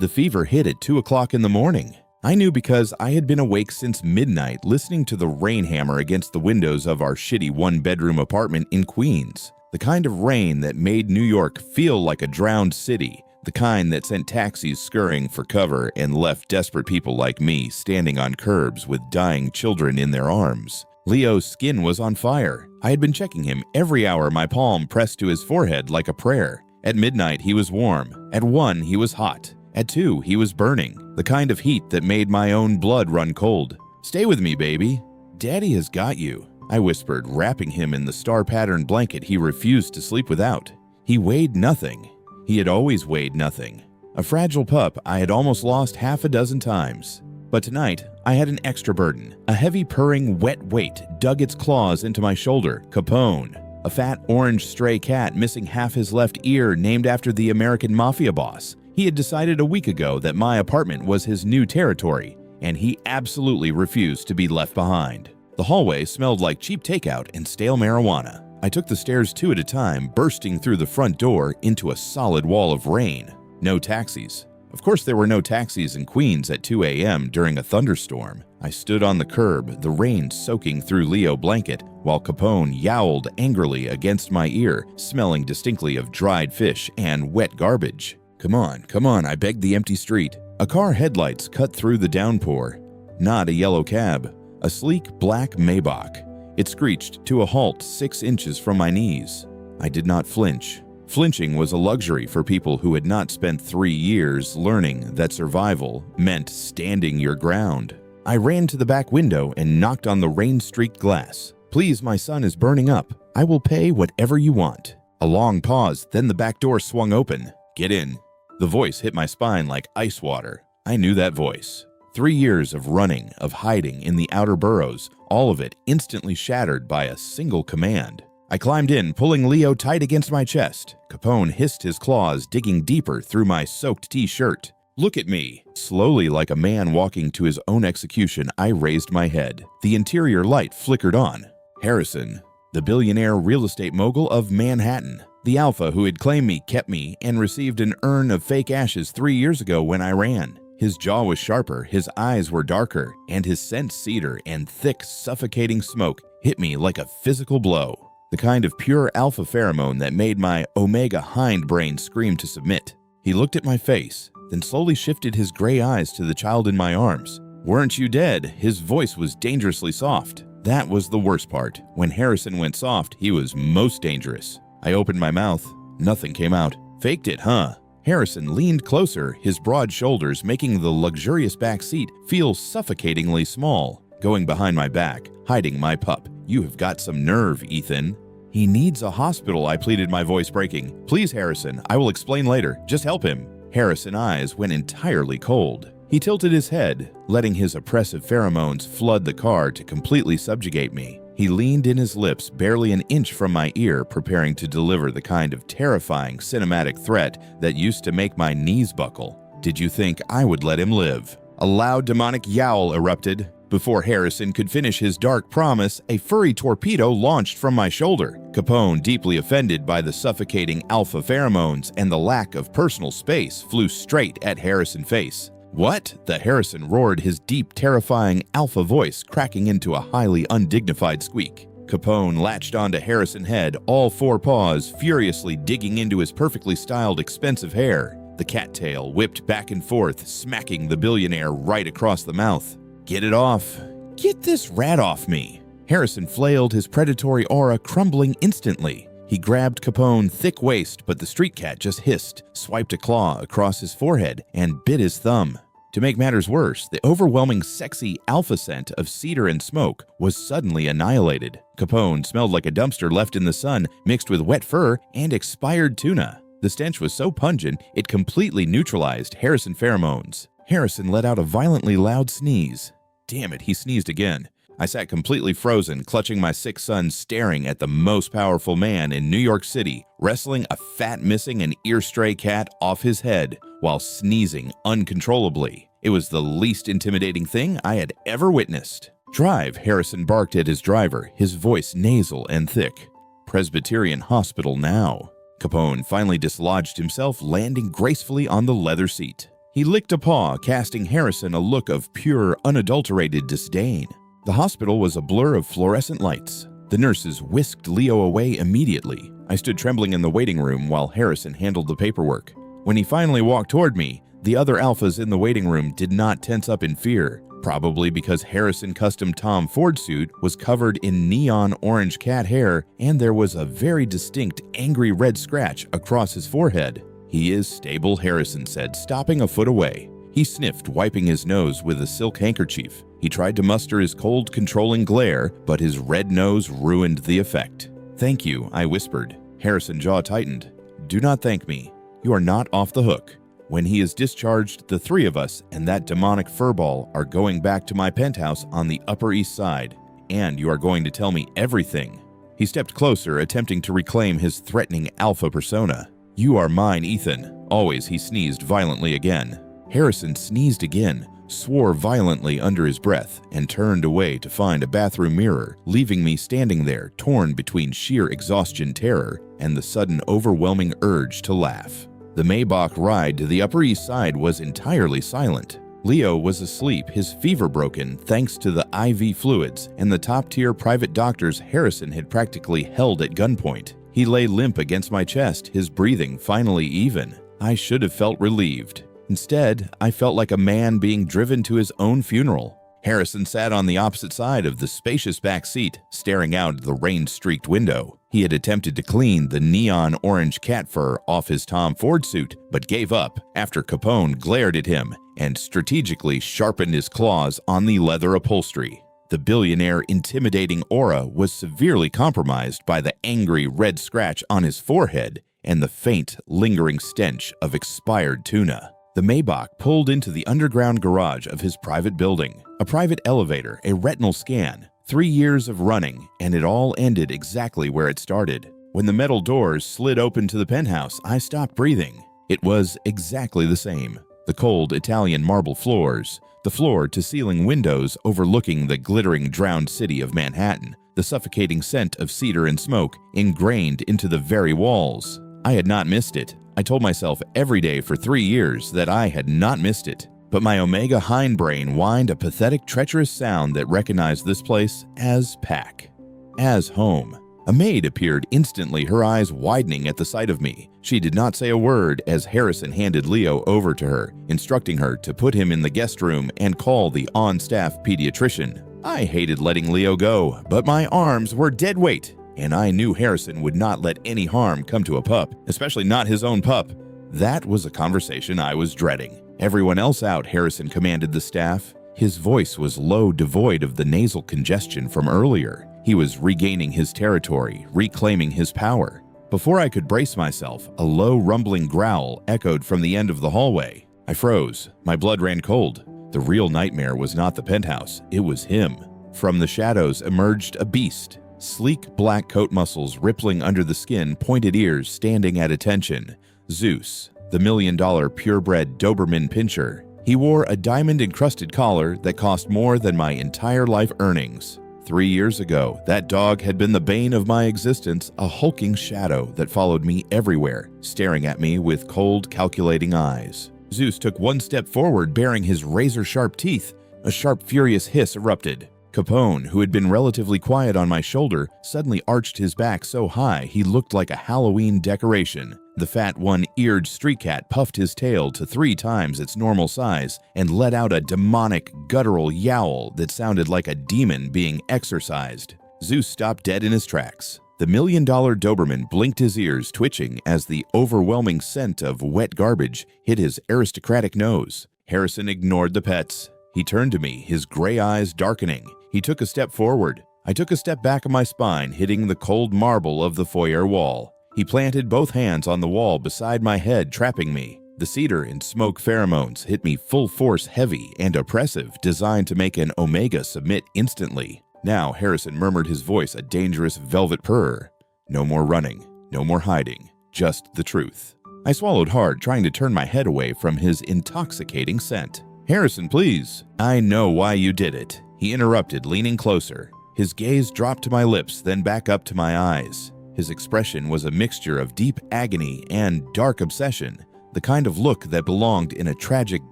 The fever hit at 2 o'clock in the morning. I knew because I had been awake since midnight listening to the rain hammer against the windows of our shitty one-bedroom apartment in Queens. The kind of rain that made New York feel like a drowned city. The kind that sent taxis scurrying for cover and left desperate people like me standing on curbs with dying children in their arms. Leo's skin was on fire. I had been checking him every hour, my palm pressed to his forehead like a prayer. At midnight, he was warm. At 1, he was hot. At 2, he was burning. The kind of heat that made my own blood run cold. "Stay with me, baby. Daddy has got you," I whispered, wrapping him in the star-patterned blanket he refused to sleep without. He weighed nothing. He had always weighed nothing. A fragile pup I had almost lost half a dozen times. But tonight, I had an extra burden. A heavy purring wet weight dug its claws into my shoulder. Capone. A fat orange stray cat missing half his left ear named after the American mafia boss. He had decided a week ago that my apartment was his new territory, and he absolutely refused to be left behind. The hallway smelled like cheap takeout and stale marijuana. I took the stairs 2 at a time, bursting through the front door into a solid wall of rain. No taxis. Of course, there were no taxis in Queens at 2 a.m. during a thunderstorm. I stood on the curb, the rain soaking through Leo's blanket, while Capone yowled angrily against my ear, smelling distinctly of dried fish and wet garbage. Come on, I begged the empty street. A car headlights cut through the downpour. Not a yellow cab. A sleek black Maybach. It screeched to a halt 6 inches from my knees. I did not flinch. Flinching was a luxury for people who had not spent 3 years learning that survival meant standing your ground. I ran to the back window and knocked on the rain-streaked glass. "Please, my son is burning up. I will pay whatever you want." A long pause, then the back door swung open. "Get in." The voice hit my spine like ice water. I knew that voice. 3 years of running, of hiding in the outer boroughs, all of it instantly shattered by a single command. I climbed in, pulling Leo tight against my chest. Capone hissed his claws, digging deeper through my soaked t-shirt. "Look at me." Slowly, like a man walking to his own execution, I raised my head. The interior light flickered on. Harrison, the billionaire real estate mogul of Manhattan. The alpha who had claimed me, kept me, and received an urn of fake ashes 3 years ago when I ran. His jaw was sharper, his eyes were darker, and his scent cedar and thick, suffocating smoke hit me like a physical blow. The kind of pure alpha pheromone that made my omega hindbrain scream to submit. He looked at my face, then slowly shifted his gray eyes to the child in my arms. "Weren't you dead?" His voice was dangerously soft. That was the worst part. When Harrison went soft, he was most dangerous. I opened my mouth. Nothing came out. "Faked it, huh?" Harrison leaned closer, his broad shoulders making the luxurious back seat feel suffocatingly small. Going behind my back, hiding my pup. "You have got some nerve, Ethan." "He needs a hospital," I pleaded, my voice breaking. "Please, Harrison, I will explain later. Just help him." Harrison's eyes went entirely cold. He tilted his head, letting his oppressive pheromones flood the car to completely subjugate me. He leaned in his lips barely an inch from my ear, preparing to deliver the kind of terrifying cinematic threat that used to make my knees buckle. Did you think I would let him live? A loud demonic yowl erupted. Before Harrison could finish his dark promise, a furry torpedo launched from my shoulder. Capone, deeply offended by the suffocating alpha pheromones and the lack of personal space, flew straight at Harrison's face. "What?" The Harrison roared, his deep, terrifying alpha voice cracking into a highly undignified squeak. Capone latched onto Harrison's head, all 4 paws furiously digging into his perfectly styled, expensive hair. The cattail whipped back and forth, smacking the billionaire right across the mouth. "Get it off. Get this rat off me." Harrison flailed, his predatory aura crumbling instantly. He grabbed Capone's thick waist, but the street cat just hissed, swiped a claw across his forehead, and bit his thumb. To make matters worse, the overwhelming sexy alpha scent of cedar and smoke was suddenly annihilated. Capone smelled like a dumpster left in the sun, mixed with wet fur and expired tuna. The stench was so pungent, it completely neutralized Harrison's pheromones. Harrison let out a violently loud sneeze. Damn it, he sneezed again. I sat completely frozen, clutching my sick son, staring at the most powerful man in New York City, wrestling a fat missing and ear-stray cat off his head while sneezing uncontrollably. It was the least intimidating thing I had ever witnessed. "Drive," Harrison barked at his driver, his voice nasal and thick. "Presbyterian Hospital now." Capone finally dislodged himself, landing gracefully on the leather seat. He licked a paw, casting Harrison a look of pure, unadulterated disdain. The hospital was a blur of fluorescent lights. The nurses whisked Leo away immediately. I stood trembling in the waiting room while Harrison handled the paperwork. When he finally walked toward me, the other alphas in the waiting room did not tense up in fear, probably because Harrison custom Tom Ford suit was covered in neon orange cat hair and there was a very distinct angry red scratch across his forehead. "He is stable," Harrison said, stopping a foot away. He sniffed, wiping his nose with a silk handkerchief. He tried to muster his cold, controlling glare, but his red nose ruined the effect. "Thank you," I whispered. Harrison's jaw tightened. "Do not thank me. You are not off the hook. When he is discharged, the three of us and that demonic furball are going back to my penthouse on the Upper East Side, and you are going to tell me everything." He stepped closer, attempting to reclaim his threatening alpha persona. "You are mine, Ethan." Always, he sneezed violently again. Harrison sneezed again, swore violently under his breath, and turned away to find a bathroom mirror, leaving me standing there, torn between sheer exhaustion terror and the sudden overwhelming urge to laugh. The Maybach ride to the Upper East Side was entirely silent. Leo was asleep, his fever broken thanks to the IV fluids and the top-tier private doctors Harrison had practically held at gunpoint. He lay limp against my chest, his breathing finally even. I should have felt relieved. Instead, I felt like a man being driven to his own funeral. Harrison sat on the opposite side of the spacious back seat, staring out the rain-streaked window. He had attempted to clean the neon orange cat fur off his Tom Ford suit, but gave up after Capone glared at him and strategically sharpened his claws on the leather upholstery. The billionaire intimidating aura was severely compromised by the angry red scratch on his forehead and the faint, lingering stench of expired tuna. The Maybach pulled into the underground garage of his private building. A private elevator, a retinal scan, 3 years of running, and it all ended exactly where it started. When the metal doors slid open to the penthouse, I stopped breathing. It was exactly the same. The cold Italian marble floors, the floor-to-ceiling windows overlooking the glittering drowned city of Manhattan, the suffocating scent of cedar and smoke ingrained into the very walls. I had not missed it. I told myself every day for 3 years that I had not missed it. But my omega hindbrain whined a pathetic, treacherous sound that recognized this place as pack, as home. A maid appeared instantly, her eyes widening at the sight of me. She did not say a word as Harrison handed Leo over to her, instructing her to put him in the guest room and call the on-staff pediatrician. I hated letting Leo go, but my arms were dead weight, and I knew Harrison would not let any harm come to a pup, especially not his own pup. That was a conversation I was dreading. "Everyone else out," Harrison commanded the staff. His voice was low, devoid of the nasal congestion from earlier. He was regaining his territory, reclaiming his power. Before I could brace myself, a low, rumbling growl echoed from the end of the hallway. I froze. My blood ran cold. The real nightmare was not the penthouse. It was him. From the shadows emerged a beast. Sleek black coat muscles rippling under the skin, pointed ears standing at attention. Zeus, the $1,000,000 purebred Doberman pinscher. He wore a diamond-encrusted collar that cost more than my entire life earnings. 3 years ago, that dog had been the bane of my existence, a hulking shadow that followed me everywhere, staring at me with cold, calculating eyes. Zeus took one step forward, baring his razor-sharp teeth. A sharp, furious hiss erupted. Capone, who had been relatively quiet on my shoulder, suddenly arched his back so high he looked like a Halloween decoration. The fat one-eared street cat puffed his tail to 3 times its normal size and let out a demonic, guttural yowl that sounded like a demon being exorcised. Zeus stopped dead in his tracks. The $1,000,000 Doberman blinked his ears, twitching as the overwhelming scent of wet garbage hit his aristocratic nose. Harrison ignored the pets. He turned to me, his gray eyes darkening. He took a step forward. I took a step back of my spine, hitting the cold marble of the foyer wall. He planted both hands on the wall beside my head, trapping me. The cedar and smoke pheromones hit me full force, heavy and oppressive, designed to make an omega submit instantly. Now Harrison murmured, his voice a dangerous velvet purr. No more running, no more hiding, just the truth. I swallowed hard, trying to turn my head away from his intoxicating scent. "Harrison, please." "I know why you did it," he interrupted, leaning closer. His gaze dropped to my lips, then back up to my eyes. His expression was a mixture of deep agony and dark obsession. the kind of look that belonged in a tragic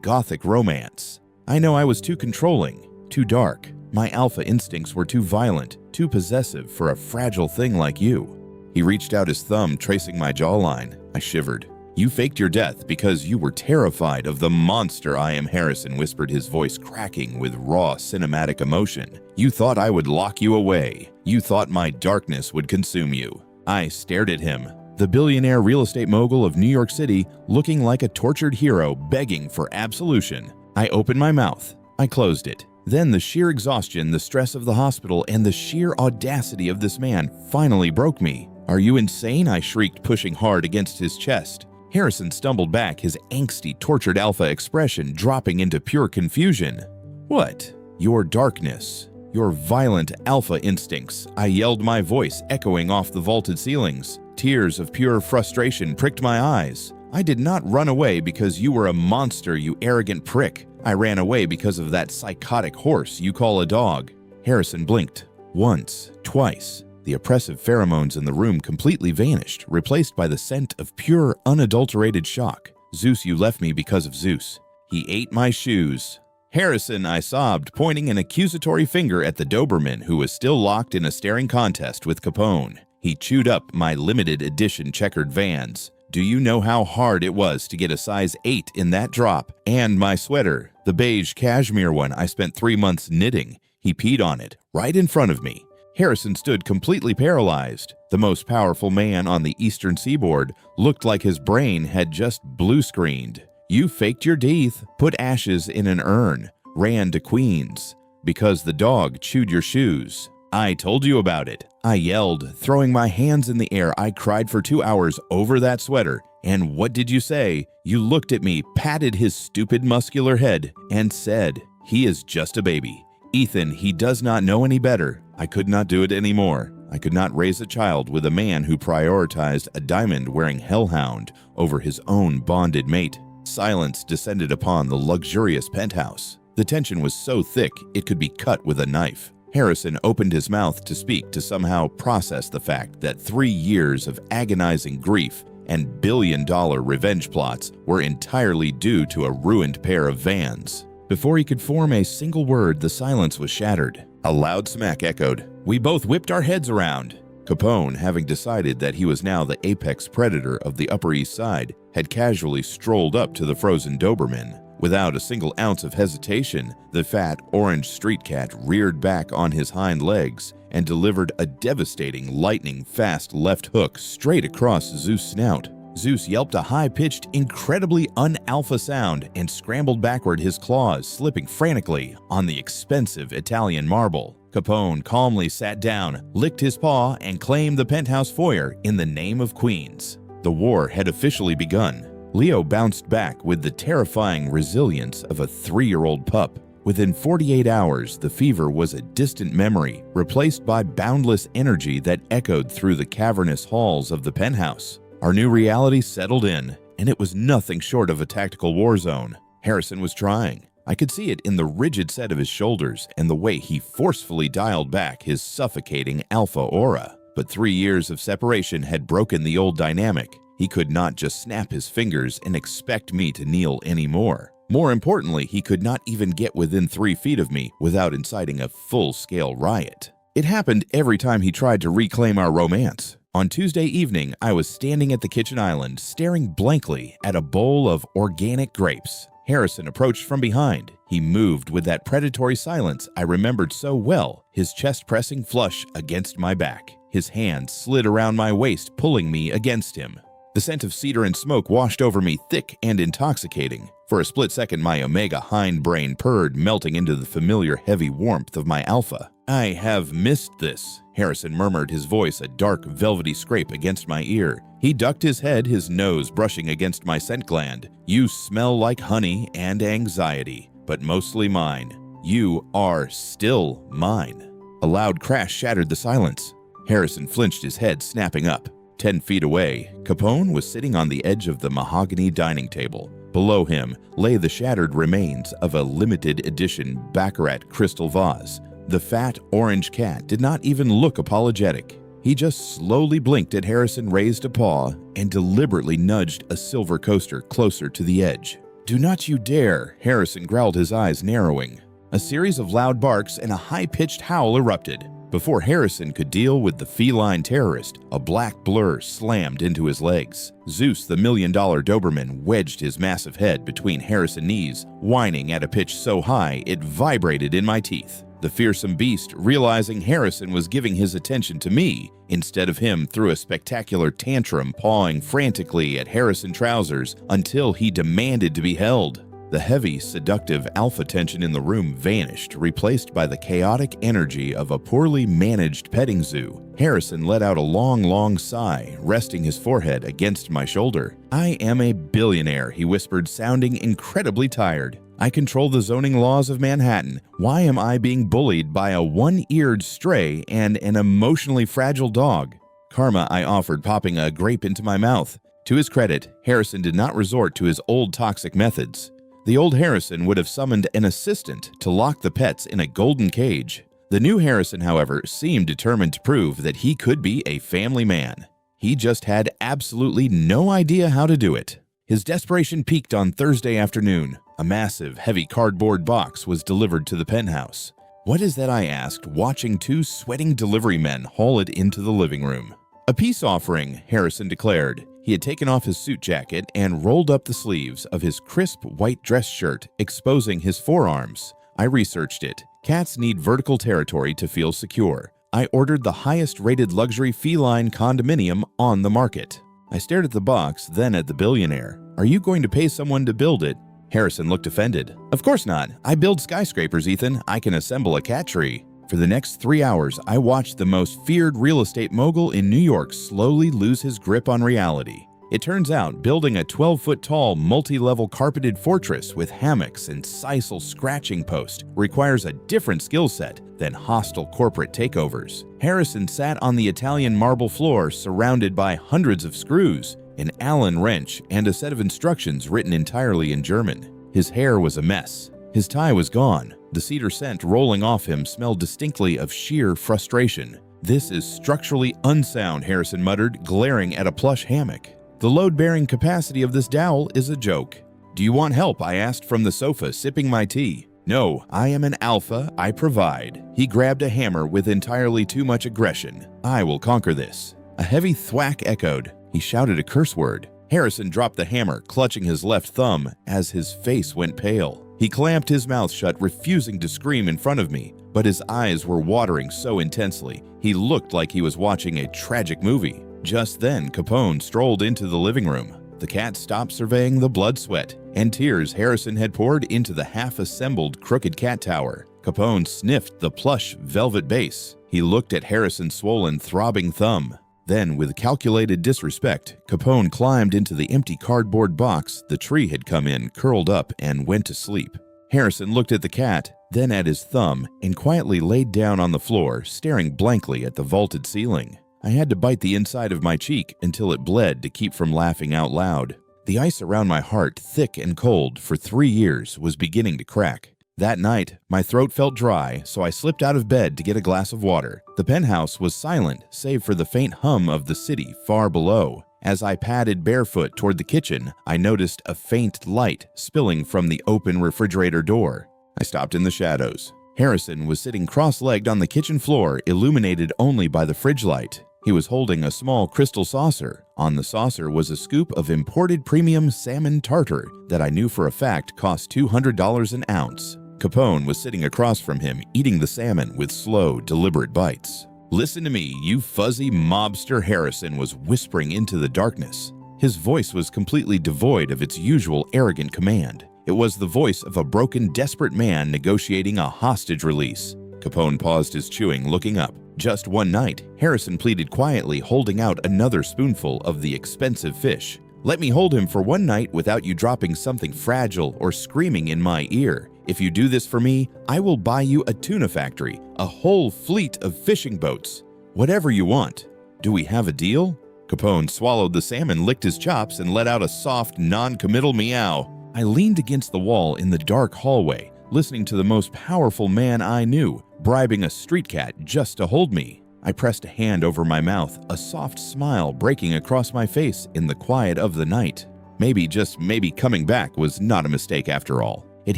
gothic romance. I know I was too controlling, too dark. My alpha instincts were too violent, too possessive for a fragile thing like you. He reached out his thumb, tracing my jawline. I shivered. You faked your death because you were terrified of the monster I am, Harrison whispered, his voice cracking with raw cinematic emotion. You thought I would lock you away. You thought my darkness would consume you. I stared at him, the billionaire real estate mogul of New York City, looking like a tortured hero begging for absolution. I opened my mouth. I closed it. Then the sheer exhaustion, the stress of the hospital, and the sheer audacity of this man finally broke me. Are you insane? I shrieked, pushing hard against his chest. Harrison stumbled back, his angsty, tortured alpha expression dropping into pure confusion. What? Your darkness. Your violent alpha instincts. I yelled, my voice echoing off the vaulted ceilings. Tears of pure frustration pricked my eyes. I did not run away because you were a monster, you arrogant prick. I ran away because of that psychotic horse you call a dog. Harrison blinked. Once, twice. The oppressive pheromones in the room completely vanished, replaced by the scent of pure, unadulterated shock. Zeus, you left me because of Zeus. He ate my shoes. Harrison, I sobbed, pointing an accusatory finger at the Doberman who was still locked in a staring contest with Capone. He chewed up my limited edition checkered Vans. Do you know how hard it was to get a size 8 in that drop? And my sweater, the beige cashmere one I spent 3 months knitting. He peed on it, right in front of me. Harrison stood completely paralyzed. The most powerful man on the eastern seaboard looked like his brain had just blue-screened. You faked your death, put ashes in an urn, ran to Queens, because the dog chewed your shoes. I told you about it. I yelled, throwing my hands in the air. I cried for 2 hours over that sweater. And what did you say? You looked at me, patted his stupid muscular head, and said, he is just a baby. Ethan, he does not know any better. I could not do it anymore. I could not raise a child with a man who prioritized a diamond-wearing hellhound over his own bonded mate. Silence descended upon the luxurious penthouse. The tension was so thick it could be cut with a knife. Harrison opened his mouth to speak, to somehow process the fact that 3 years of agonizing grief and billion-dollar revenge plots were entirely due to a ruined pair of Vans. Before he could form a single word, the silence was shattered. A loud smack echoed. We both whipped our heads around. Capone, having decided that he was now the apex predator of the Upper East Side, had casually strolled up to the frozen Doberman. Without a single ounce of hesitation, the fat orange street cat reared back on his hind legs and delivered a devastating, lightning-fast left hook straight across Zeus' snout. Zeus yelped a high-pitched, incredibly un-alpha sound and scrambled backward, his claws slipping frantically on the expensive Italian marble. Capone calmly sat down, licked his paw, and claimed the penthouse foyer in the name of Queens. The war had officially begun. Leo bounced back with the terrifying resilience of a 3-year-old pup. Within 48 hours, the fever was a distant memory, replaced by boundless energy that echoed through the cavernous halls of the penthouse. Our new reality settled in, and it was nothing short of a tactical war zone. Harrison was trying. I could see it in the rigid set of his shoulders and the way he forcefully dialed back his suffocating alpha aura. But 3 years of separation had broken the old dynamic. He could not just snap his fingers and expect me to kneel anymore. More importantly, he could not even get within 3 feet of me without inciting a full-scale riot. It happened every time he tried to reclaim our romance. On Tuesday evening, I was standing at the kitchen island, staring blankly at a bowl of organic grapes. Harrison approached from behind. He moved with that predatory silence I remembered so well, his chest pressing flush against my back. His hand slid around my waist, pulling me against him. The scent of cedar and smoke washed over me, thick and intoxicating. For a split second, my omega hindbrain purred, melting into the familiar heavy warmth of my alpha. I have missed this, Harrison murmured, his voice a dark, velvety scrape against my ear. He ducked his head, his nose brushing against my scent gland. You smell like honey and anxiety, but mostly mine. You are still mine. A loud crash shattered the silence. Harrison flinched, his head snapping up. 10 feet away, Capone was sitting on the edge of the mahogany dining table. Below him lay the shattered remains of a limited edition Baccarat crystal vase. The fat orange cat did not even look apologetic. He just slowly blinked at Harrison, raised a paw, and deliberately nudged a silver coaster closer to the edge. "Do not you dare," Harrison growled, his eyes narrowing. A series of loud barks and a high-pitched howl erupted. Before Harrison could deal with the feline terrorist, a black blur slammed into his legs. Zeus, the $1,000,000 Doberman, wedged his massive head between Harrison's knees, whining at a pitch so high it vibrated in my teeth. The fearsome beast, realizing Harrison was giving his attention to me instead of him, threw a spectacular tantrum, pawing frantically at Harrison's trousers until he demanded to be held. The heavy, seductive alpha tension in the room vanished, replaced by the chaotic energy of a poorly managed petting zoo. Harrison let out a long sigh, resting his forehead against my shoulder. "I am a billionaire," he whispered, sounding incredibly tired. "I control the zoning laws of Manhattan. Why am I being bullied by a one-eared stray and an emotionally fragile dog?" "Karma," I offered, popping a grape into my mouth. To his credit, Harrison did not resort to his old toxic methods. The old Harrison would have summoned an assistant to lock the pets in a golden cage. The new Harrison, however, seemed determined to prove that he could be a family man. He just had absolutely no idea how to do it. His desperation peaked on Thursday afternoon. A massive, heavy cardboard box was delivered to the penthouse. "What is that?" I asked, watching two sweating delivery men haul it into the living room. "A peace offering," Harrison declared. He had taken off his suit jacket and rolled up the sleeves of his crisp white dress shirt, exposing his forearms. I researched it. Cats need vertical territory to feel secure. I ordered the highest-rated luxury feline condominium on the market. I stared at the box, then at the billionaire. "Are you going to pay someone to build it?" Harrison looked offended. "Of course not. I build skyscrapers, Ethan. I can assemble a cat tree." For the next 3 hours, I watched the most feared real estate mogul in New York slowly lose his grip on reality. It turns out building a 12-foot-tall, multi-level carpeted fortress with hammocks and sisal scratching post requires a different skill set than hostile corporate takeovers. Harrison sat on the Italian marble floor surrounded by hundreds of screws, an Allen wrench, and a set of instructions written entirely in German. His hair was a mess. His tie was gone. The cedar scent rolling off him smelled distinctly of sheer frustration. "This is structurally unsound," Harrison muttered, glaring at a plush hammock. "The load-bearing capacity of this dowel is a joke." "Do you want help?" I asked from the sofa, sipping my tea. "No, I am an alpha. I provide." He grabbed a hammer with entirely too much aggression. "I will conquer this." A heavy thwack echoed. He shouted a curse word. Harrison dropped the hammer, clutching his left thumb as his face went pale. He clamped his mouth shut, refusing to scream in front of me, but his eyes were watering so intensely, he looked like he was watching a tragic movie. Just then, Capone strolled into the living room. The cat stopped surveying the blood, sweat, and tears Harrison had poured into the half-assembled crooked cat tower. Capone sniffed the plush velvet base. He looked at Harrison's swollen, throbbing thumb. Then, with calculated disrespect, Capone climbed into the empty cardboard box the tree had come in, curled up, and went to sleep. Harrison looked at the cat, then at his thumb, and quietly laid down on the floor, staring blankly at the vaulted ceiling. I had to bite the inside of my cheek until it bled to keep from laughing out loud. The ice around my heart, thick and cold for 3 years, was beginning to crack. That night, my throat felt dry, so I slipped out of bed to get a glass of water. The penthouse was silent, save for the faint hum of the city far below. As I padded barefoot toward the kitchen, I noticed a faint light spilling from the open refrigerator door. I stopped in the shadows. Harrison was sitting cross-legged on the kitchen floor, illuminated only by the fridge light. He was holding a small crystal saucer. On the saucer was a scoop of imported premium salmon tartar that I knew for a fact cost $200 an ounce. Capone was sitting across from him, eating the salmon with slow, deliberate bites. "Listen to me, you fuzzy mobster," Harrison was whispering into the darkness. His voice was completely devoid of its usual arrogant command. It was the voice of a broken, desperate man negotiating a hostage release. Capone paused his chewing, looking up. "Just one night," Harrison pleaded quietly, holding out another spoonful of the expensive fish. "Let me hold him for one night without you dropping something fragile or screaming in my ear. If you do this for me, I will buy you a tuna factory, a whole fleet of fishing boats. Whatever you want. Do we have a deal?" Capone swallowed the salmon, licked his chops, and let out a soft, non-committal meow. I leaned against the wall in the dark hallway, listening to the most powerful man I knew, bribing a street cat just to hold me. I pressed a hand over my mouth, a soft smile breaking across my face in the quiet of the night. Maybe, just maybe, coming back was not a mistake after all. It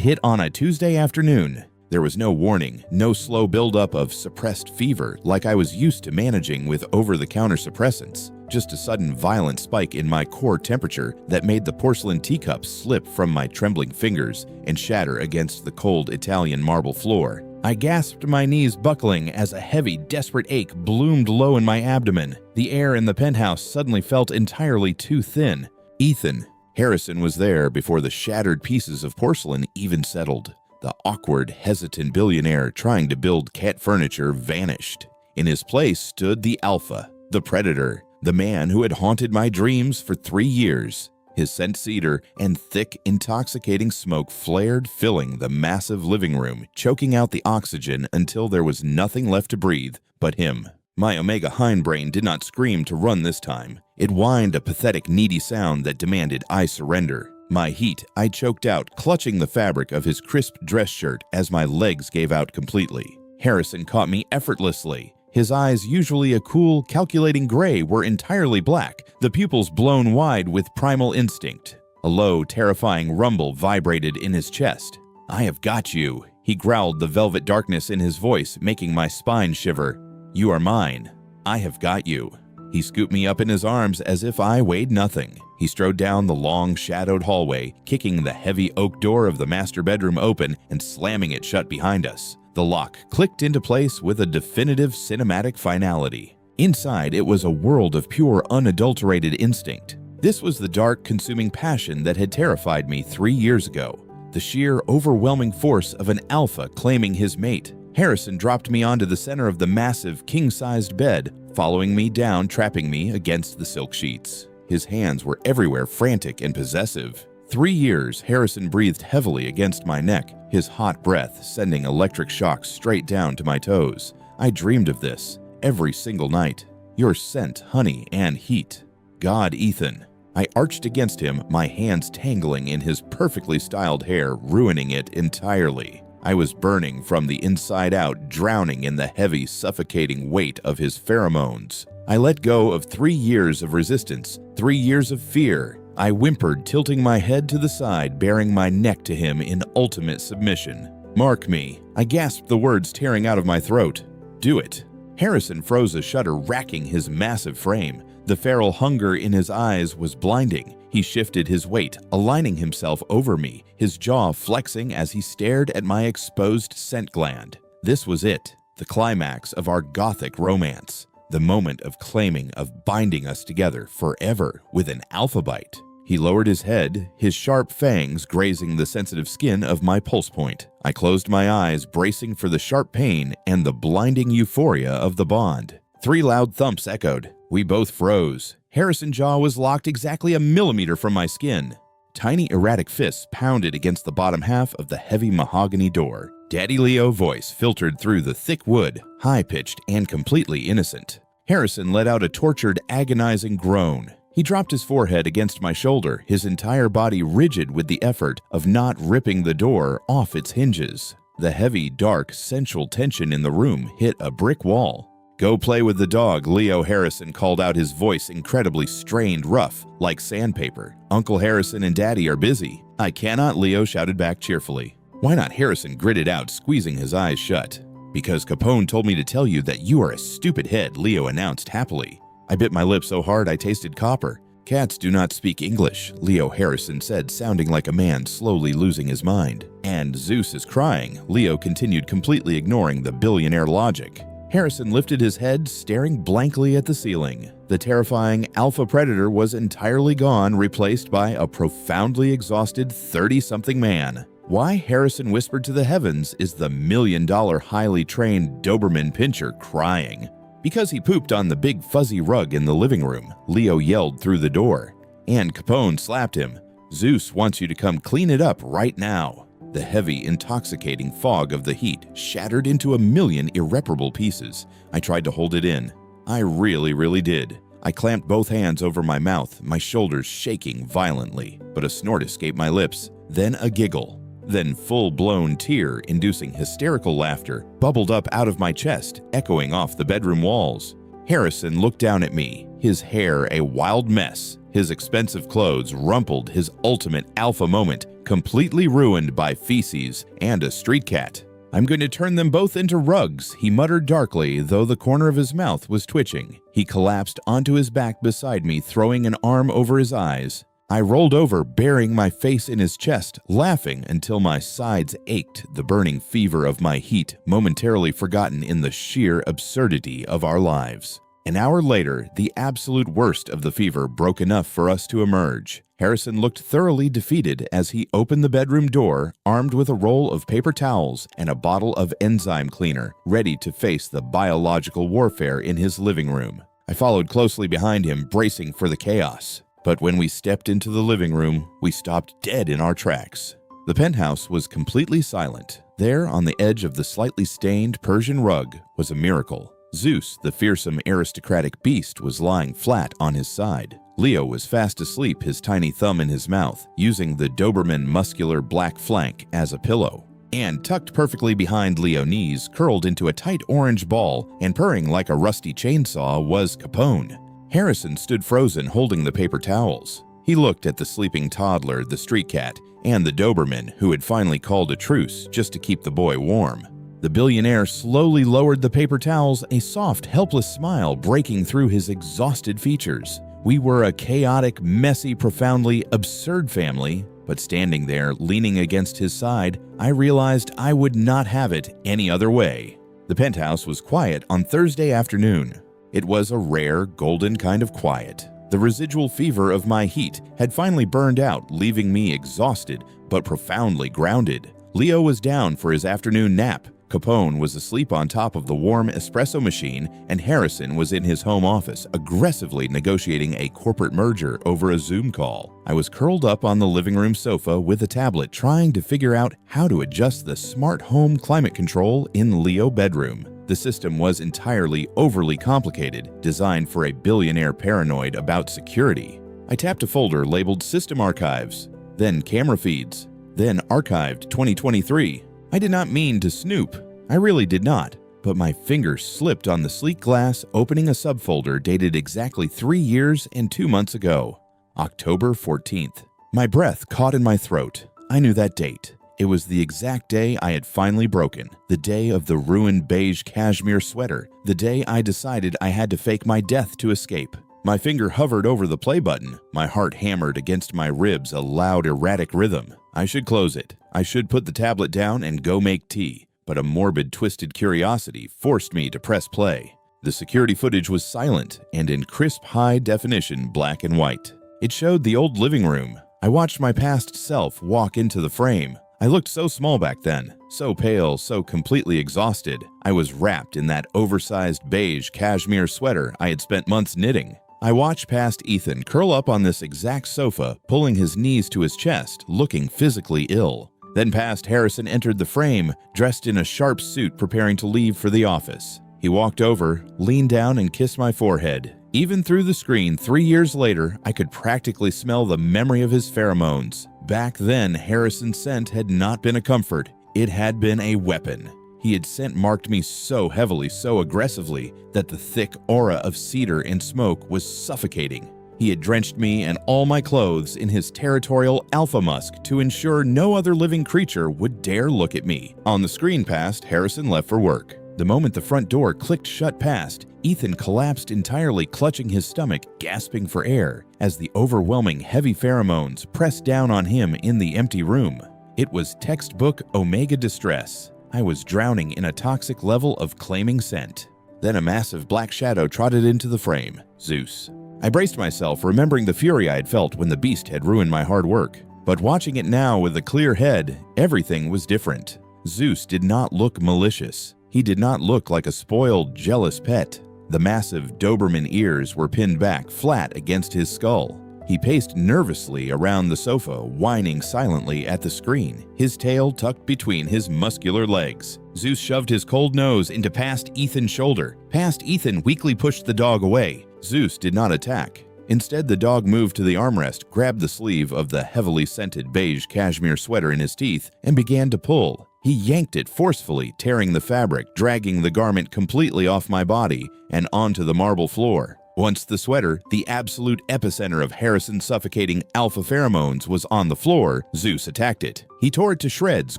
hit on a Tuesday afternoon. There was no warning, no slow buildup of suppressed fever like I was used to managing with over-the-counter suppressants. Just a sudden violent spike in my core temperature that made the porcelain teacup slip from my trembling fingers and shatter against the cold Italian marble floor. I gasped, my knees buckling as a heavy, desperate ache bloomed low in my abdomen. The air in the penthouse suddenly felt entirely too thin. Ethan, Harrison was there before the shattered pieces of porcelain even settled. The awkward, hesitant billionaire trying to build cat furniture vanished. In his place stood the alpha, the predator, the man who had haunted my dreams for 3 years. His scent cedar and thick, intoxicating smoke flared, filling the massive living room, choking out the oxygen until there was nothing left to breathe but him. My omega hindbrain did not scream to run this time. It whined a pathetic, needy sound that demanded I surrender. My heat I choked out, clutching the fabric of his crisp dress shirt as my legs gave out completely. Harrison caught me effortlessly. His eyes, usually a cool, calculating gray, were entirely black, the pupils blown wide with primal instinct. A low, terrifying rumble vibrated in his chest. "I have got you," he growled, the velvet darkness in his voice making my spine shiver. "You are mine. I have got you." He scooped me up in his arms as if I weighed nothing. He strode down the long, shadowed hallway, kicking the heavy oak door of the master bedroom open and slamming it shut behind us. The lock clicked into place with a definitive cinematic finality. Inside, it was a world of pure, unadulterated instinct. This was the dark, consuming passion that had terrified me 3 years ago. The sheer, overwhelming force of an alpha claiming his mate. Harrison dropped me onto the center of the massive, king-sized bed, following me down, trapping me against the silk sheets. His hands were everywhere, frantic and possessive. 3 years, Harrison breathed heavily against my neck, his hot breath sending electric shocks straight down to my toes. I dreamed of this every single night. Your scent, honey, and heat. God, Ethan. I arched against him, my hands tangling in his perfectly styled hair, ruining it entirely. I was burning from the inside out, drowning in the heavy, suffocating weight of his pheromones. I let go of 3 years of resistance, 3 years of fear. I whimpered, tilting my head to the side, baring my neck to him in ultimate submission. "Mark me." I gasped, the words tearing out of my throat. "Do it." Harrison froze a shudder, racking his massive frame. The feral hunger in his eyes was blinding. He shifted his weight, aligning himself over me, his jaw flexing as he stared at my exposed scent gland. This was it, the climax of our gothic romance. The moment of claiming, of binding us together forever with an alpha bite. He lowered his head, his sharp fangs grazing the sensitive skin of my pulse point. I closed my eyes, bracing for the sharp pain and the blinding euphoria of the bond. 3 loud thumps echoed. We both froze. Harrison's jaw was locked exactly a millimeter from my skin. Tiny erratic fists pounded against the bottom half of the heavy mahogany door. Daddy Leo voice filtered through the thick wood, high-pitched and completely innocent. Harrison let out a tortured, agonizing groan. He dropped his forehead against my shoulder, his entire body rigid with the effort of not ripping the door off its hinges. The heavy, dark, sensual tension in the room hit a brick wall. "Go play with the dog," Leo Harrison called out, his voice incredibly strained, rough, like sandpaper. "Uncle Harrison and Daddy are busy." "I cannot," Leo shouted back cheerfully. "Why not?" Harrison gritted out, squeezing his eyes shut. "Because Capone told me to tell you that you are a stupid head," Leo announced happily. I bit my lip so hard I tasted copper. "Cats do not speak English," Leo Harrison said, sounding like a man slowly losing his mind. "And Zeus is crying," Leo continued, completely ignoring the billionaire logic. Harrison lifted his head, staring blankly at the ceiling. The terrifying alpha predator was entirely gone, replaced by a profoundly exhausted 30-something man. Why, Harrison whispered to the heavens, is the million-dollar highly trained Doberman Pinscher crying? Because he pooped on the big fuzzy rug in the living room, Leo yelled through the door. And Capone slapped him. "Zeus wants you to come clean it up right now." The heavy, intoxicating fog of the heat shattered into a million irreparable pieces. I tried to hold it in. I really did. I clamped both hands over my mouth, my shoulders shaking violently. But a snort escaped my lips, then a giggle. Then full-blown tear-inducing hysterical laughter bubbled up out of my chest, echoing off the bedroom walls. Harrison looked down at me, his hair a wild mess, his expensive clothes rumpled, his ultimate alpha moment completely ruined by feces and a street cat. "I'm going to turn them both into rugs," he muttered darkly, though the corner of his mouth was twitching. He collapsed onto his back beside me, throwing an arm over his eyes. I rolled over, burying my face in his chest, laughing until my sides ached, the burning fever of my heat momentarily forgotten in the sheer absurdity of our lives. An hour later, the absolute worst of the fever broke enough for us to emerge. Harrison looked thoroughly defeated as he opened the bedroom door, armed with a roll of paper towels and a bottle of enzyme cleaner, ready to face the biological warfare in his living room. I followed closely behind him, bracing for the chaos. But when we stepped into the living room, we stopped dead in our tracks. The penthouse was completely silent. There, on the edge of the slightly stained Persian rug, was a miracle. Zeus, the fearsome aristocratic beast, was lying flat on his side. Leo was fast asleep, his tiny thumb in his mouth, using the Doberman muscular black flank as a pillow. And tucked perfectly behind Leo's knees, curled into a tight orange ball and purring like a rusty chainsaw, was Capone. Harrison stood frozen, holding the paper towels. He looked at the sleeping toddler, the street cat, and the Doberman, who had finally called a truce just to keep the boy warm. The billionaire slowly lowered the paper towels, a soft, helpless smile breaking through his exhausted features. We were a chaotic, messy, profoundly absurd family, but standing there, leaning against his side, I realized I would not have it any other way. The penthouse was quiet on Thursday afternoon. It was a rare, golden kind of quiet. The residual fever of my heat had finally burned out, leaving me exhausted but profoundly grounded. Leo was down for his afternoon nap. Capone was asleep on top of the warm espresso machine, and Harrison was in his home office, aggressively negotiating a corporate merger over a Zoom call. I was curled up on the living room sofa with a tablet, trying to figure out how to adjust the smart home climate control in Leo's bedroom. The system was entirely overly complicated, designed for a billionaire paranoid about security. I tapped a folder labeled System Archives, then Camera Feeds, then Archived 2023. I did not mean to snoop. I really did not. But my finger slipped on the sleek glass, opening a subfolder dated exactly 3 years and 2 months ago. October 14th. My breath caught in my throat. I knew that date. It was the exact day I had finally broken. The day of the ruined beige cashmere sweater. The day I decided I had to fake my death to escape. My finger hovered over the play button. My heart hammered against my ribs, a loud, erratic rhythm. I should close it. I should put the tablet down and go make tea. But a morbid, twisted curiosity forced me to press play. The security footage was silent and in crisp, high definition black and white. It showed the old living room. I watched my past self walk into the frame. I looked so small back then, so pale, so completely exhausted. I was wrapped in that oversized beige cashmere sweater I had spent months knitting. I watched past Ethan curl up on this exact sofa, pulling his knees to his chest, looking physically ill. Then past Harrison entered the frame, dressed in a sharp suit preparing to leave for the office. He walked over, leaned down and kissed my forehead. Even through the screen 3 years later, I could practically smell the memory of his pheromones. Back then, Harrison's scent had not been a comfort. It had been a weapon. He had scent marked me so heavily, so aggressively, that the thick aura of cedar and smoke was suffocating. He had drenched me and all my clothes in his territorial alpha musk to ensure no other living creature would dare look at me. On the screen past, Harrison left for work. The moment the front door clicked shut past, Ethan collapsed entirely, clutching his stomach, gasping for air, as the overwhelming heavy pheromones pressed down on him in the empty room. It was textbook omega distress. I was drowning in a toxic level of claiming scent. Then a massive black shadow trotted into the frame, Zeus. I braced myself, remembering the fury I had felt when the beast had ruined my hard work. But watching it now with a clear head, everything was different. Zeus did not look malicious. He did not look like a spoiled, jealous pet. The massive Doberman ears were pinned back flat against his skull. He paced nervously around the sofa, whining silently at the screen, his tail tucked between his muscular legs. Zeus shoved his cold nose into past Ethan's shoulder. Past Ethan weakly pushed the dog away. Zeus did not attack. Instead, the dog moved to the armrest, grabbed the sleeve of the heavily scented beige cashmere sweater in his teeth, and began to pull. He yanked it forcefully, tearing the fabric, dragging the garment completely off my body and onto the marble floor. Once the sweater, the absolute epicenter of Harrison's suffocating alpha pheromones, was on the floor, Zeus attacked it. He tore it to shreds,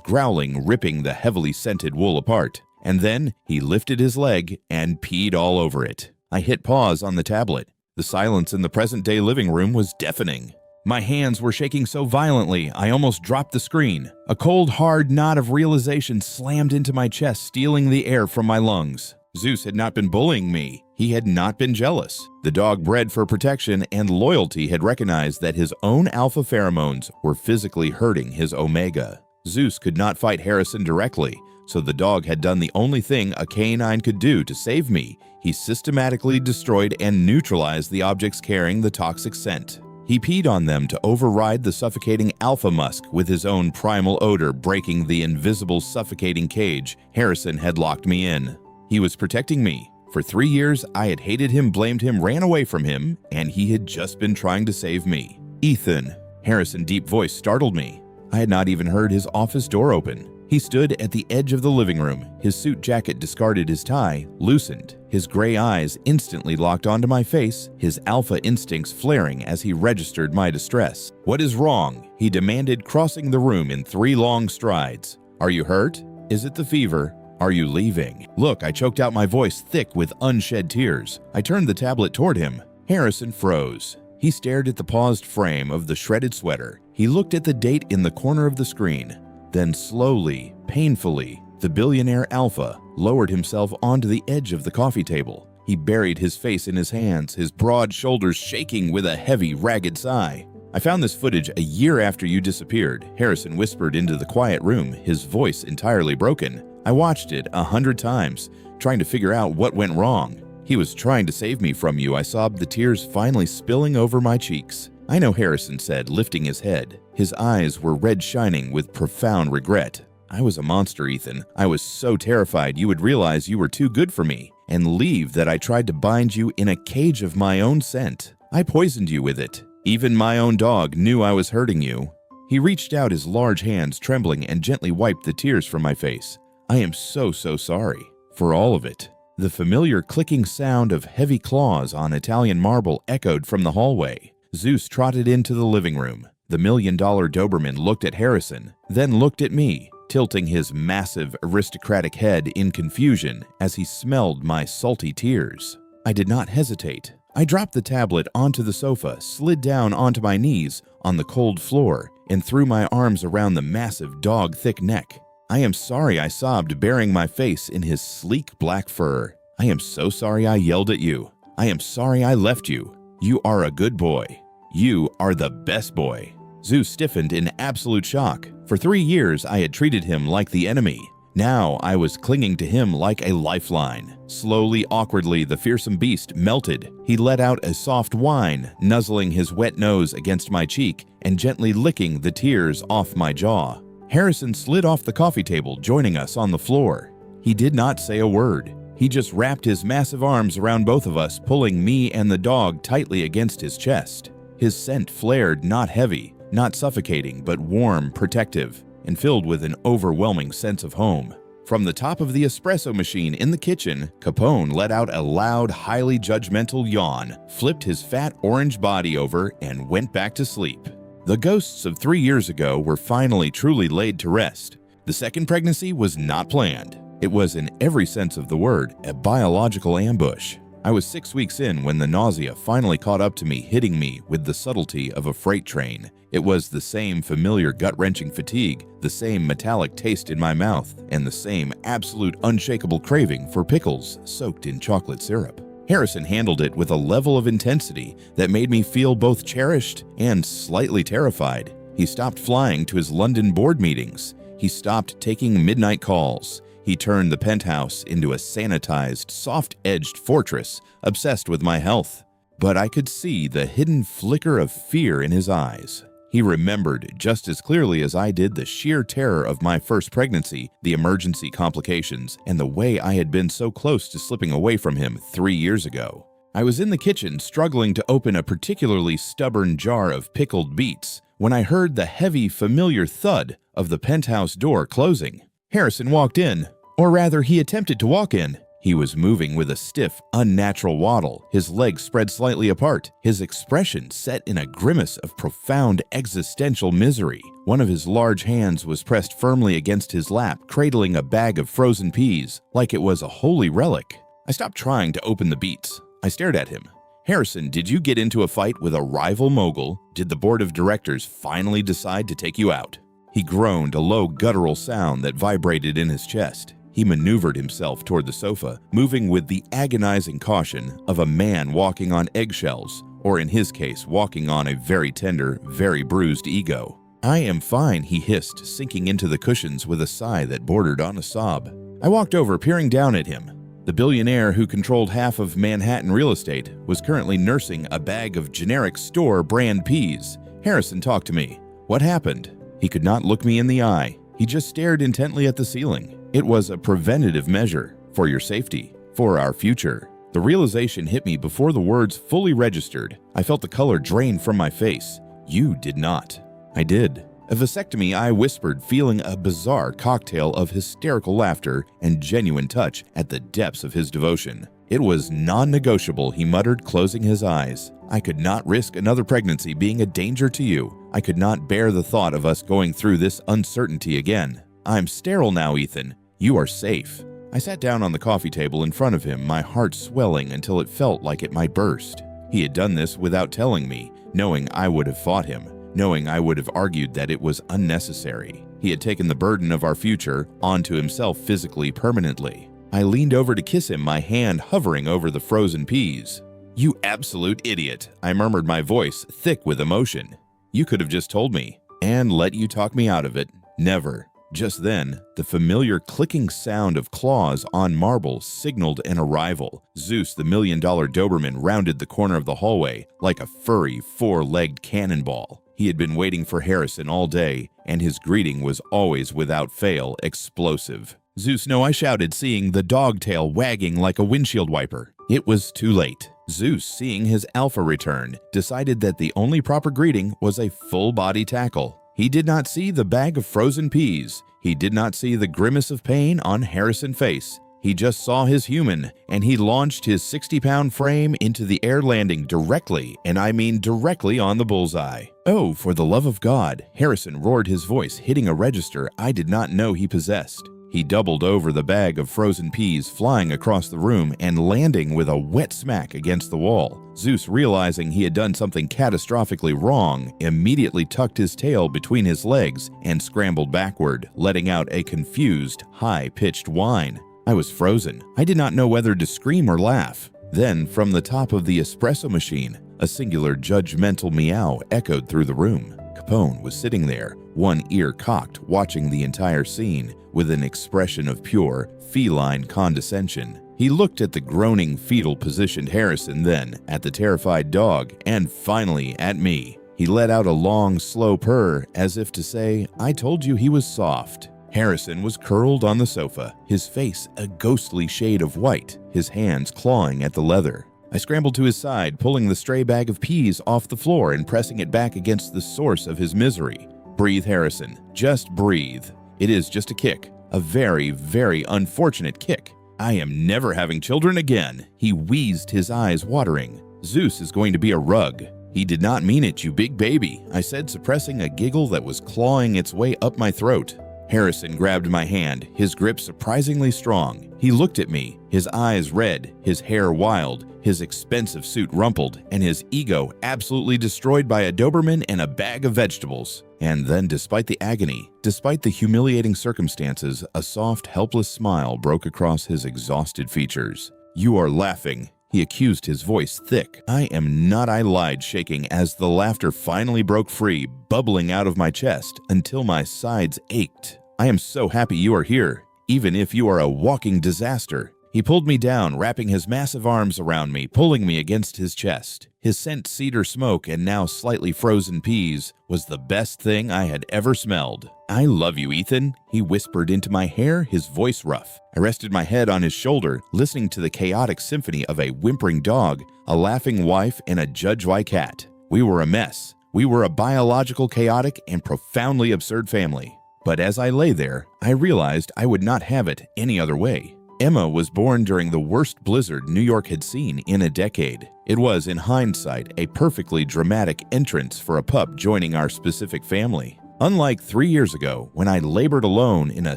growling, ripping the heavily scented wool apart. And then he lifted his leg and peed all over it. I hit pause on the tablet. The silence in the present-day living room was deafening. My hands were shaking so violently, I almost dropped the screen. A cold, hard knot of realization slammed into my chest, stealing the air from my lungs. Zeus had not been bullying me. He had not been jealous. The dog bred for protection and loyalty had recognized that his own alpha pheromones were physically hurting his omega. Zeus could not fight Harrison directly, so the dog had done the only thing a canine could do to save me. He systematically destroyed and neutralized the objects carrying the toxic scent. He peed on them to override the suffocating alpha musk with his own primal odor, breaking the invisible suffocating cage Harrison had locked me in. He was protecting me. For 3 years, I had hated him, blamed him, ran away from him, and he had just been trying to save me. Ethan. Harrison's deep voice startled me. I had not even heard his office door open. He stood at the edge of the living room. His suit jacket discarded his tie, loosened. His gray eyes instantly locked onto my face, his alpha instincts flaring as he registered my distress. "What is wrong?" he demanded, crossing the room in 3 long strides. "Are you hurt? Is it the fever? Are you leaving?" Look, I choked out my voice thick with unshed tears. I turned the tablet toward him. Harrison froze. He stared at the paused frame of the shredded sweater. He looked at the date in the corner of the screen. Then slowly, painfully, the billionaire alpha lowered himself onto the edge of the coffee table. He buried his face in his hands, his broad shoulders shaking with a heavy, ragged sigh. "I found this footage a year after you disappeared," Harrison whispered into the quiet room, his voice entirely broken. "I watched it 100 times, trying to figure out what went wrong. He was trying to save me from you," I sobbed, the tears finally spilling over my cheeks. "I know," Harrison said, lifting his head. His eyes were red, shining with profound regret. "I was a monster, Ethan. I was so terrified you would realize you were too good for me and leave that I tried to bind you in a cage of my own scent. I poisoned you with it. Even my own dog knew I was hurting you." He reached out his large hands, trembling, and gently wiped the tears from my face. "I am so sorry for all of it." The familiar clicking sound of heavy claws on Italian marble echoed from the hallway. Zeus trotted into the living room. The $1 million Doberman looked at Harrison, then looked at me, tilting his massive aristocratic head in confusion as he smelled my salty tears. I did not hesitate. I dropped the tablet onto the sofa, slid down onto my knees on the cold floor, and threw my arms around the massive dog-thick neck. "I am sorry," I sobbed, burying my face in his sleek black fur. "I am so sorry I yelled at you. I am sorry I left you. You are a good boy. You are the best boy." Zeus stiffened in absolute shock. For 3 years, I had treated him like the enemy. Now I was clinging to him like a lifeline. Slowly, awkwardly, the fearsome beast melted. He let out a soft whine, nuzzling his wet nose against my cheek and gently licking the tears off my jaw. Harrison slid off the coffee table, joining us on the floor. He did not say a word. He just wrapped his massive arms around both of us, pulling me and the dog tightly against his chest. His scent flared, not heavy, not suffocating, but warm, protective, and filled with an overwhelming sense of home. From the top of the espresso machine in the kitchen, Capone let out a loud, highly judgmental yawn, flipped his fat orange body over, and went back to sleep. The ghosts of 3 years ago were finally truly laid to rest. The second pregnancy was not planned. It was, in every sense of the word, a biological ambush. I was 6 weeks in when the nausea finally caught up to me, hitting me with the subtlety of a freight train. It was the same familiar gut-wrenching fatigue, the same metallic taste in my mouth, and the same absolute unshakable craving for pickles soaked in chocolate syrup. Harrison handled it with a level of intensity that made me feel both cherished and slightly terrified. He stopped flying to his London board meetings. He stopped taking midnight calls. He turned the penthouse into a sanitized, soft-edged fortress, obsessed with my health. But I could see the hidden flicker of fear in his eyes. He remembered just as clearly as I did the sheer terror of my first pregnancy, the emergency complications, and the way I had been so close to slipping away from him 3 years ago. I was in the kitchen struggling to open a particularly stubborn jar of pickled beets when I heard the heavy, familiar thud of the penthouse door closing. Harrison walked in, or rather, he attempted to walk in. He was moving with a stiff, unnatural waddle, his legs spread slightly apart, his expression set in a grimace of profound existential misery. One of his large hands was pressed firmly against his lap, cradling a bag of frozen peas, like it was a holy relic. I stopped trying to open the beets. I stared at him. Harrison, did you get into a fight with a rival mogul? Did the board of directors finally decide to take you out? He groaned, a low guttural sound that vibrated in his chest. He maneuvered himself toward the sofa, moving with the agonizing caution of a man walking on eggshells, or in his case, walking on a very tender, very bruised ego. I am fine, he hissed, sinking into the cushions with a sigh that bordered on a sob. I walked over, peering down at him. The billionaire who controlled half of Manhattan real estate was currently nursing a bag of generic store brand peas. Harrison talked to me. What happened? He could not look me in the eye. He just stared intently at the ceiling. It was a preventative measure for your safety, for our future. The realization hit me before the words fully registered. I felt the color drain from my face. You did not. I did. A vasectomy, I whispered, feeling a bizarre cocktail of hysterical laughter and genuine touch at the depths of his devotion. It was non-negotiable, he muttered, closing his eyes. I could not risk another pregnancy being a danger to you. I could not bear the thought of us going through this uncertainty again. I'm sterile now, Ethan. You are safe. I sat down on the coffee table in front of him, my heart swelling until it felt like it might burst. He had done this without telling me, knowing I would have fought him. Knowing I would have argued that it was unnecessary. He had taken the burden of our future onto himself physically, permanently. I leaned over to kiss him, my hand hovering over the frozen peas. You absolute idiot, I murmured, my voice thick with emotion. You could have just told me, and let you talk me out of it. Never. Just then, the familiar clicking sound of claws on marble signaled an arrival. Zeus, the $1,000,000 Doberman, rounded the corner of the hallway like a furry, four-legged cannonball. He had been waiting for Harrison all day, and his greeting was always, without fail, explosive. Zeus, no, I shouted, seeing the dog tail wagging like a windshield wiper. It was too late. Zeus, seeing his alpha return, decided that the only proper greeting was a full-body tackle. He did not see the bag of frozen peas. He did not see the grimace of pain on Harrison's face. He just saw his human, and he launched his 60-pound frame into the air, landing directly, and I mean directly, on the bullseye. Oh, for the love of God, Harrison roared, his voice hitting a register I did not know he possessed. He doubled over the bag of frozen peas, flying across the room and landing with a wet smack against the wall. Zeus, realizing he had done something catastrophically wrong, immediately tucked his tail between his legs and scrambled backward, letting out a confused, high-pitched whine. I was frozen. I did not know whether to scream or laugh. Then, from the top of the espresso machine, a singular judgmental meow echoed through the room. Capone was sitting there, one ear cocked, watching the entire scene with an expression of pure, feline condescension. He looked at the groaning, fetal-positioned Harrison, then at the terrified dog, and finally at me. He let out a long, slow purr, as if to say, I told you he was soft. Harrison was curled on the sofa, his face a ghostly shade of white, his hands clawing at the leather. I scrambled to his side, pulling the stray bag of peas off the floor and pressing it back against the source of his misery. Breathe, Harrison. Just breathe. It is just a kick. A very, very unfortunate kick. I am never having children again. He wheezed, his eyes watering. Zeus is going to be a rug. He did not mean it, you big baby, I said, suppressing a giggle that was clawing its way up my throat. Harrison grabbed my hand, his grip surprisingly strong. He looked at me, his eyes red, his hair wild, his expensive suit rumpled, and his ego absolutely destroyed by a Doberman and a bag of vegetables. And then, despite the agony, despite the humiliating circumstances, a soft, helpless smile broke across his exhausted features. You are laughing, he accused, his voice thick. I am not, I lied, shaking as the laughter finally broke free, bubbling out of my chest until my sides ached. I am so happy you are here, even if you are a walking disaster. He pulled me down, wrapping his massive arms around me, pulling me against his chest. His scent cedar smoke and now slightly frozen peas was the best thing I had ever smelled. "I love you, Ethan," he whispered into my hair, his voice rough. I rested my head on his shoulder, listening to the chaotic symphony of a whimpering dog, a laughing wife, and a judge-like cat. We were a mess. We were a biological, chaotic, and profoundly absurd family. But as I lay there, I realized I would not have it any other way. Emma was born during the worst blizzard New York had seen in a decade. It was, in hindsight, a perfectly dramatic entrance for a pup joining our specific family. Unlike 3 years ago, when I labored alone in a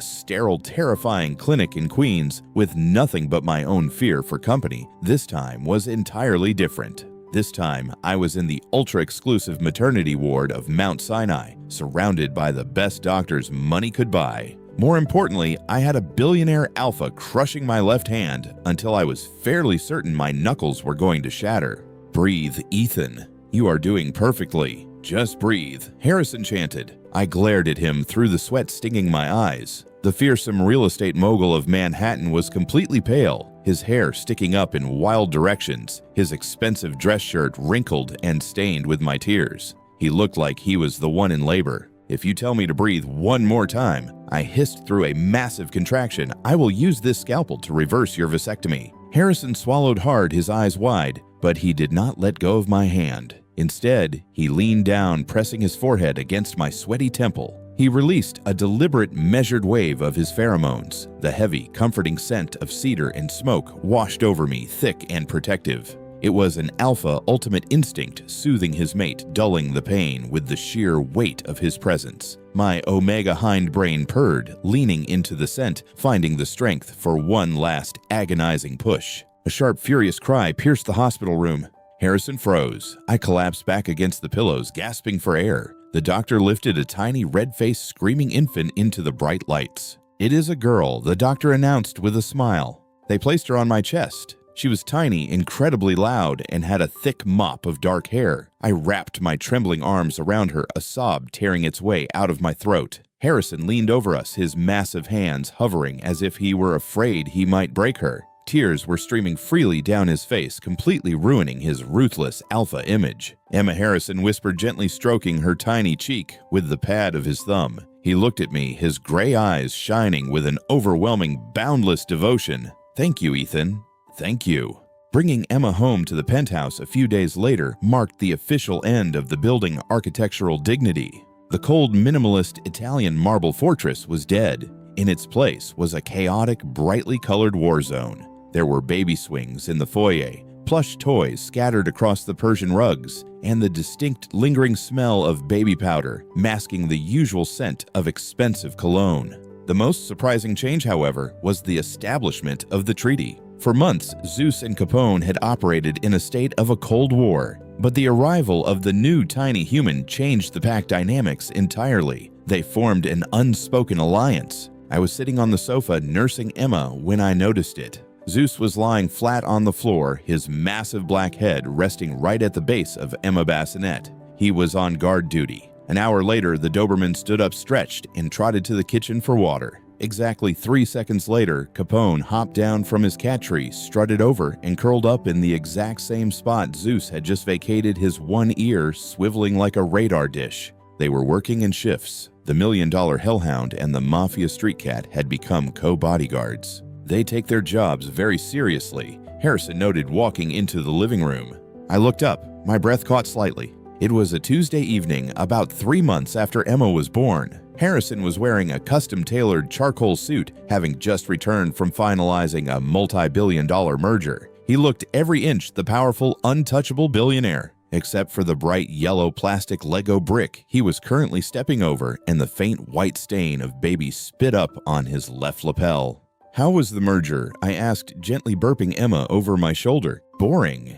sterile, terrifying clinic in Queens with nothing but my own fear for company, this time was entirely different. This time, I was in the ultra-exclusive maternity ward of Mount Sinai, surrounded by the best doctors money could buy. More importantly, I had a billionaire alpha crushing my left hand until I was fairly certain my knuckles were going to shatter. "Breathe, Ethan. You are doing perfectly. Just breathe," Harrison chanted. I glared at him through the sweat stinging my eyes. The fearsome real estate mogul of Manhattan was completely pale, his hair sticking up in wild directions, his expensive dress shirt wrinkled and stained with my tears. He looked like he was the one in labor. "If you tell me to breathe one more time," I hissed through a massive contraction, "I will use this scalpel to reverse your vasectomy." Harrison swallowed hard, his eyes wide, but he did not let go of my hand. Instead, he leaned down, pressing his forehead against my sweaty temple. He released a deliberate, measured wave of his pheromones. The heavy, comforting scent of cedar and smoke washed over me, thick and protective. It was an alpha ultimate instinct soothing his mate, dulling the pain with the sheer weight of his presence. My omega hindbrain purred, leaning into the scent, finding the strength for one last agonizing push. A sharp, furious cry pierced the hospital room. Harrison froze. I collapsed back against the pillows, gasping for air. The doctor lifted a tiny, red-faced, screaming infant into the bright lights. "It is a girl," the doctor announced with a smile. They placed her on my chest. She was tiny, incredibly loud, and had a thick mop of dark hair. I wrapped my trembling arms around her, a sob tearing its way out of my throat. Harrison leaned over us, his massive hands hovering as if he were afraid he might break her. Tears were streaming freely down his face, completely ruining his ruthless alpha image. Emma Harrison whispered, gently stroking her tiny cheek with the pad of his thumb. He looked at me, his gray eyes shining with an overwhelming, boundless devotion. "Thank you, Ethan. Thank you." Bringing Emma home to the penthouse a few days later marked the official end of the building's architectural dignity. The cold, minimalist Italian marble fortress was dead. In its place was a chaotic, brightly colored war zone. There were baby swings in the foyer, plush toys scattered across the Persian rugs, and the distinct, lingering smell of baby powder, masking the usual scent of expensive cologne. The most surprising change, however, was the establishment of the treaty. For months, Zeus and Capone had operated in a state of a Cold War, but the arrival of the new tiny human changed the pack dynamics entirely. They formed an unspoken alliance. I was sitting on the sofa nursing Emma when I noticed it. Zeus was lying flat on the floor, his massive black head resting right at the base of Emma bassinet. He was on guard duty. An hour later, the Doberman stood up stretched and trotted to the kitchen for water. Exactly 3 seconds later, Capone hopped down from his cat tree, strutted over, and curled up in the exact same spot Zeus had just vacated, his one ear swiveling like a radar dish. They were working in shifts. The million-dollar hellhound and the mafia street cat had become co-bodyguards. "They take their jobs very seriously," Harrison noted, walking into the living room. I looked up. My breath caught slightly. It was a Tuesday evening, about 3 months after Emma was born. Harrison was wearing a custom-tailored charcoal suit, having just returned from finalizing a multi-billion-dollar merger. He looked every inch the powerful, untouchable billionaire, except for the bright yellow plastic Lego brick he was currently stepping over and the faint white stain of baby spit up on his left lapel. "How was the merger?" I asked, gently burping Emma over my shoulder. "Boring."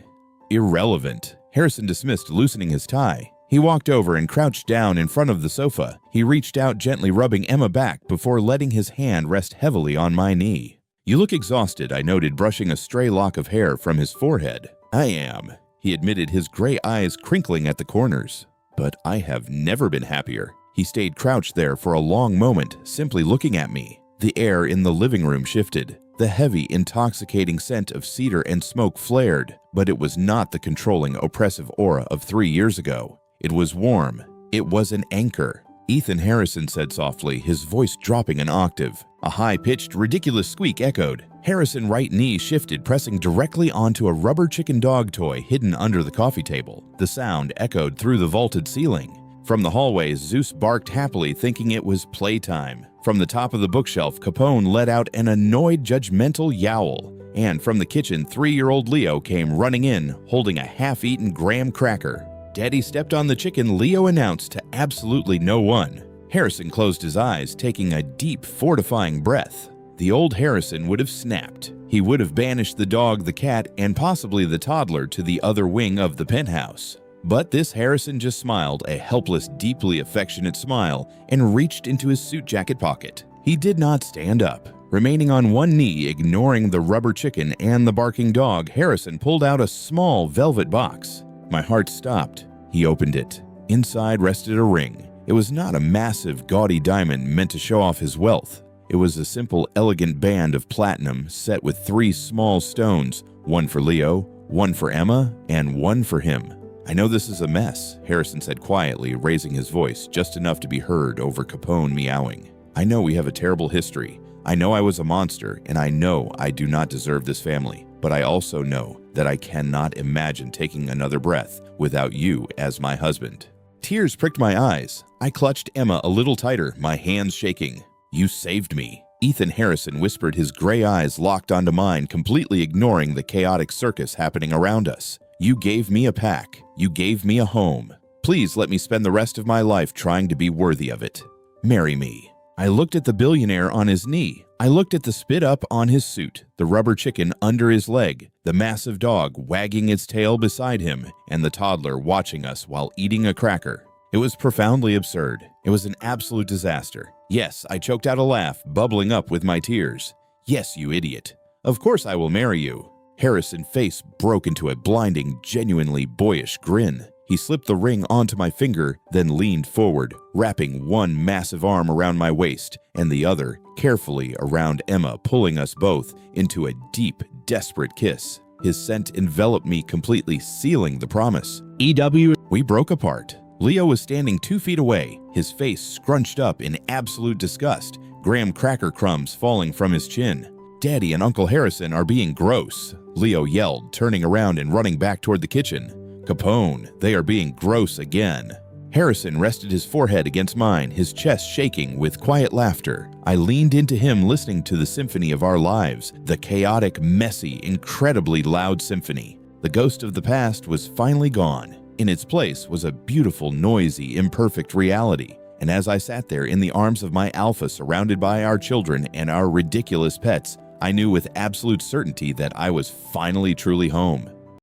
"Irrelevant," Harrison dismissed, loosening his tie. He walked over and crouched down in front of the sofa. He reached out, gently rubbing Emma back before letting his hand rest heavily on my knee. "You look exhausted," I noted, brushing a stray lock of hair from his forehead. "I am," he admitted, his gray eyes crinkling at the corners. "But I have never been happier." He stayed crouched there for a long moment, simply looking at me. The air in the living room shifted. The heavy, intoxicating scent of cedar and smoke flared, but it was not the controlling, oppressive aura of 3 years ago. It was warm. It was an anchor. Ethan Harrison said softly, his voice dropping an octave. A high-pitched, ridiculous squeak echoed. Harrison's right knee shifted, pressing directly onto a rubber chicken dog toy hidden under the coffee table. The sound echoed through the vaulted ceiling. From the hallway, Zeus barked happily, thinking it was playtime. From the top of the bookshelf, Capone let out an annoyed, judgmental yowl. And from the kitchen, 3-year-old Leo came running in, holding a half-eaten graham cracker. Daddy stepped on the chicken, Leo announced to absolutely no one. Harrison closed his eyes, taking a deep, fortifying breath. The old Harrison would have snapped. He would have banished the dog, the cat, and possibly the toddler to the other wing of the penthouse. But this Harrison just smiled, a helpless, deeply affectionate smile, and reached into his suit jacket pocket. He did not stand up. Remaining on one knee, ignoring the rubber chicken and the barking dog, Harrison pulled out a small velvet box. My heart stopped. He opened it. Inside rested a ring. It was not a massive, gaudy diamond meant to show off his wealth. It was a simple, elegant band of platinum set with 3 small stones, one for Leo, one for Emma, and one for him. I know this is a mess, Harrison said quietly, raising his voice just enough to be heard over Capone meowing. I know we have a terrible history. I know I was a monster, and I know I do not deserve this family. But I also know that I cannot imagine taking another breath without you as my husband. Tears pricked my eyes. I clutched Emma a little tighter, my hands shaking. You saved me. Ethan Harrison whispered, his gray eyes locked onto mine, completely ignoring the chaotic circus happening around us. You gave me a pack. You gave me a home. Please let me spend the rest of my life trying to be worthy of it. Marry me. I looked at the billionaire on his knee. I looked at the spit up on his suit, the rubber chicken under his leg, the massive dog wagging its tail beside him, and the toddler watching us while eating a cracker. It was profoundly absurd. It was an absolute disaster. Yes, I choked out a laugh, bubbling up with my tears. Yes, you idiot. Of course I will marry you. Harrison's face broke into a blinding, genuinely boyish grin. He slipped the ring onto my finger, then leaned forward, wrapping one massive arm around my waist and the other carefully around Emma, pulling us both into a deep, desperate kiss. His scent enveloped me completely, sealing the promise. We broke apart. Leo was standing 2 feet away, his face scrunched up in absolute disgust, graham cracker crumbs falling from his chin. Daddy and Uncle Harrison are being gross, Leo yelled, turning around and running back toward the kitchen. Capone, they are being gross again. Harrison rested his forehead against mine, his chest shaking with quiet laughter. I leaned into him, listening to the symphony of our lives, the chaotic, messy, incredibly loud symphony. The ghost of the past was finally gone. In its place was a beautiful, noisy, imperfect reality. And as I sat there in the arms of my alpha, surrounded by our children and our ridiculous pets, I knew with absolute certainty that I was finally truly home.